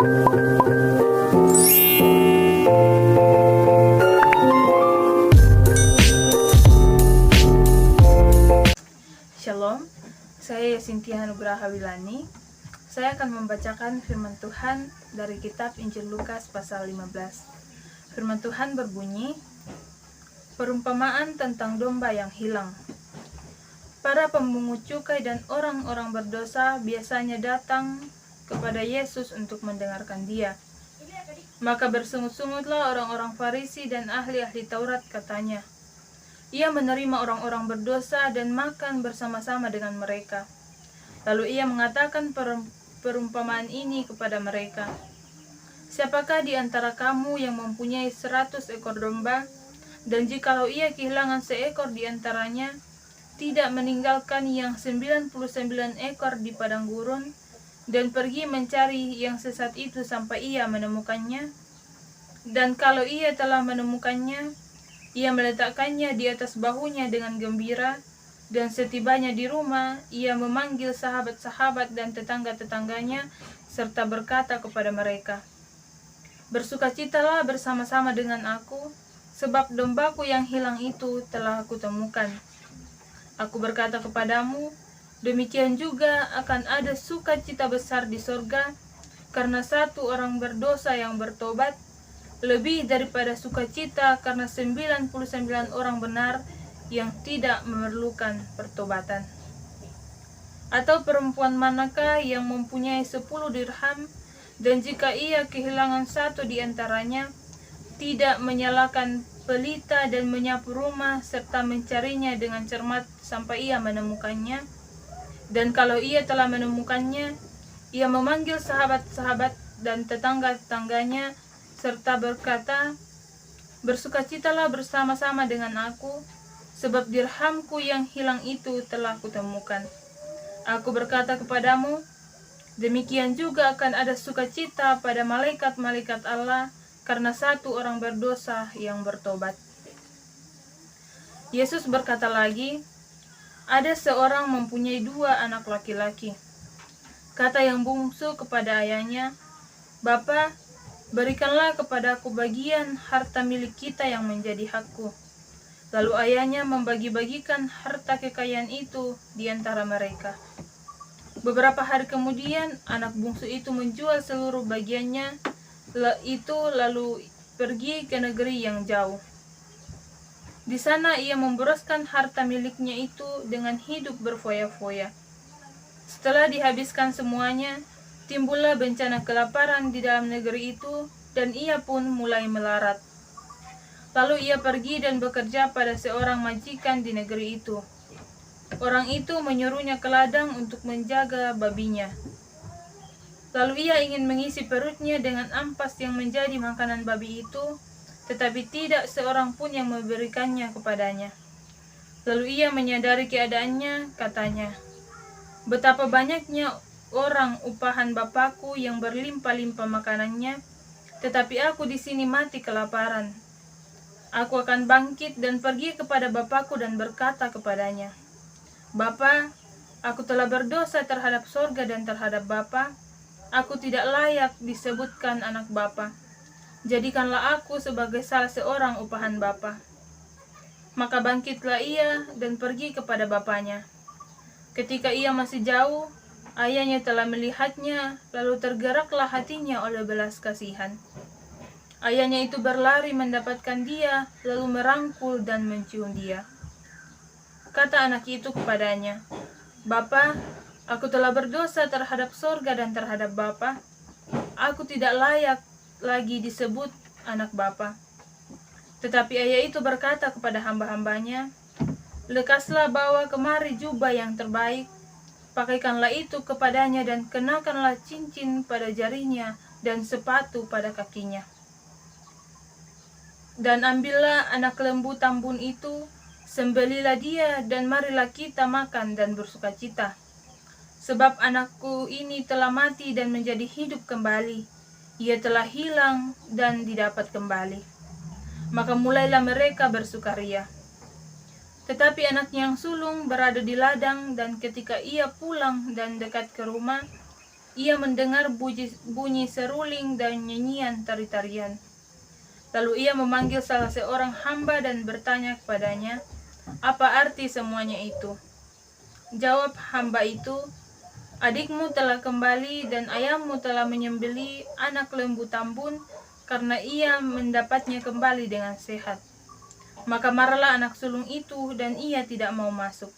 Shalom, saya Sintia Nugraha Wilani. Saya akan membacakan firman Tuhan dari kitab Injil Lukas pasal 15. Firman Tuhan berbunyi, perumpamaan tentang domba yang hilang. Para pemungut cukai dan orang-orang berdosa biasanya datang kepada Yesus untuk mendengarkan Dia. Maka bersungut-sungutlah orang-orang Farisi dan ahli-ahli Taurat, katanya, ia menerima orang-orang berdosa dan makan bersama-sama dengan mereka. Lalu ia mengatakan perumpamaan ini kepada mereka. Siapakah di antara kamu yang mempunyai 100 ekor domba, dan jikalau ia kehilangan seekor di antaranya, tidak meninggalkan yang 99 ekor di padang gurun, dan pergi mencari yang sesat itu sampai ia menemukannya? Dan kalau ia telah menemukannya, ia meletakkannya di atas bahunya dengan gembira, dan setibanya di rumah, ia memanggil sahabat-sahabat dan tetangga-tetangganya, serta berkata kepada mereka, bersukacitalah bersama-sama dengan aku, sebab dombaku yang hilang itu telah aku temukan. Aku berkata kepadamu, demikian juga akan ada sukacita besar di sorga, karena satu orang berdosa yang bertobat, lebih daripada sukacita karena 99 orang benar yang tidak memerlukan pertobatan. Atau perempuan manakah yang mempunyai 10 dirham, dan jika ia kehilangan satu di antaranya, tidak menyalakan pelita dan menyapu rumah serta mencarinya dengan cermat sampai ia menemukannya? Dan kalau ia telah menemukannya, ia memanggil sahabat-sahabat dan tetangga-tetangganya serta berkata, bersukacitalah bersama-sama dengan aku, sebab dirhamku yang hilang itu telah kutemukan. Aku berkata kepadamu, demikian juga akan ada sukacita pada malaikat-malaikat Allah karena satu orang berdosa yang bertobat. Yesus berkata lagi, ada seorang mempunyai 2 anak laki-laki. Kata yang bungsu kepada ayahnya, Bapa, berikanlah kepadaku bagian harta milik kita yang menjadi hakku. Lalu ayahnya membagi-bagikan harta kekayaan itu di antara mereka. Beberapa hari kemudian, anak bungsu itu menjual seluruh bagiannya itu lalu pergi ke negeri yang jauh. Di sana ia memboroskan harta miliknya itu dengan hidup berfoya-foya. Setelah dihabiskan semuanya, timbullah bencana kelaparan di dalam negeri itu, dan ia pun mulai melarat. Lalu ia pergi dan bekerja pada seorang majikan di negeri itu. Orang itu menyuruhnya ke ladang untuk menjaga babinya. Lalu ia ingin mengisi perutnya dengan ampas yang menjadi makanan babi itu, tetapi tidak seorang pun yang memberikannya kepadanya. Lalu ia menyadari keadaannya, katanya, betapa banyaknya orang upahan Bapakku yang berlimpah-limpah makanannya, tetapi aku di sini mati kelaparan. Aku akan bangkit dan pergi kepada Bapakku dan berkata kepadanya, Bapa, aku telah berdosa terhadap sorga dan terhadap Bapa. Aku tidak layak disebutkan anak Bapa. Jadikanlah aku sebagai salah seorang upahan Bapa. Maka bangkitlah ia dan pergi kepada bapaknya. Ketika ia masih jauh, ayahnya telah melihatnya, lalu tergeraklah hatinya oleh belas kasihan. Ayahnya itu berlari mendapatkan dia, lalu merangkul dan mencium dia. Kata anak itu kepadanya, Bapa, aku telah berdosa terhadap sorga dan terhadap Bapa. Aku tidak layak lagi disebut anak Bapa. Tetapi ayah itu berkata kepada hamba-hambanya, lekaslah bawa kemari jubah yang terbaik, pakaikanlah itu kepadanya dan kenakanlah cincin pada jarinya dan sepatu pada kakinya. Dan ambillah anak lembu tambun itu, sembelilah dia dan marilah kita makan dan bersukacita. Sebab anakku ini telah mati dan menjadi hidup kembali. Ia telah hilang dan didapat kembali. Maka mulailah mereka bersukaria. Tetapi anaknya yang sulung berada di ladang, dan ketika ia pulang dan dekat ke rumah, ia mendengar bunyi seruling dan nyanyian tari-tarian. Lalu ia memanggil salah seorang hamba dan bertanya kepadanya, "Apa arti semuanya itu?" Jawab hamba itu, "Adikmu telah kembali dan ayahmu telah menyembelih anak lembu tambun karena ia mendapatnya kembali dengan sehat." Maka marahlah anak sulung itu dan ia tidak mau masuk.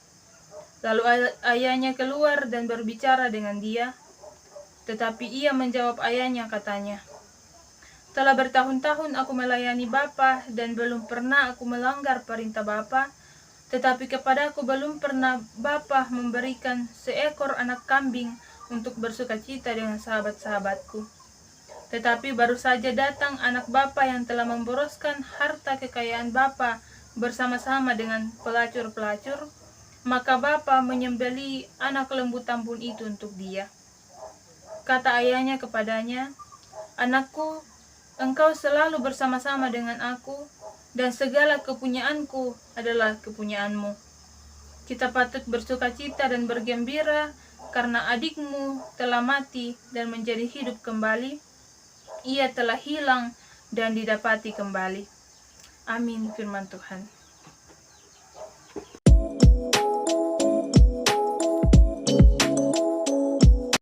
Lalu ayahnya keluar dan berbicara dengan dia, tetapi ia menjawab ayahnya, katanya, "Telah bertahun-tahun aku melayani Bapa dan belum pernah aku melanggar perintah Bapa, tetapi kepadaku belum pernah Bapa memberikan seekor anak kambing untuk bersukacita dengan sahabat-sahabatku. Tetapi baru saja datang anak Bapa yang telah memboroskan harta kekayaan Bapa bersama-sama dengan pelacur-pelacur, maka Bapa menyembelih anak lembu tambun itu untuk dia." Kata ayahnya kepadanya, "Anakku, engkau selalu bersama-sama dengan aku, dan segala kepunyaanku adalah kepunyaanmu. Kita patut bersukacita dan bergembira karena adikmu telah mati dan menjadi hidup kembali. Ia telah hilang dan didapati kembali." Amin, firman Tuhan.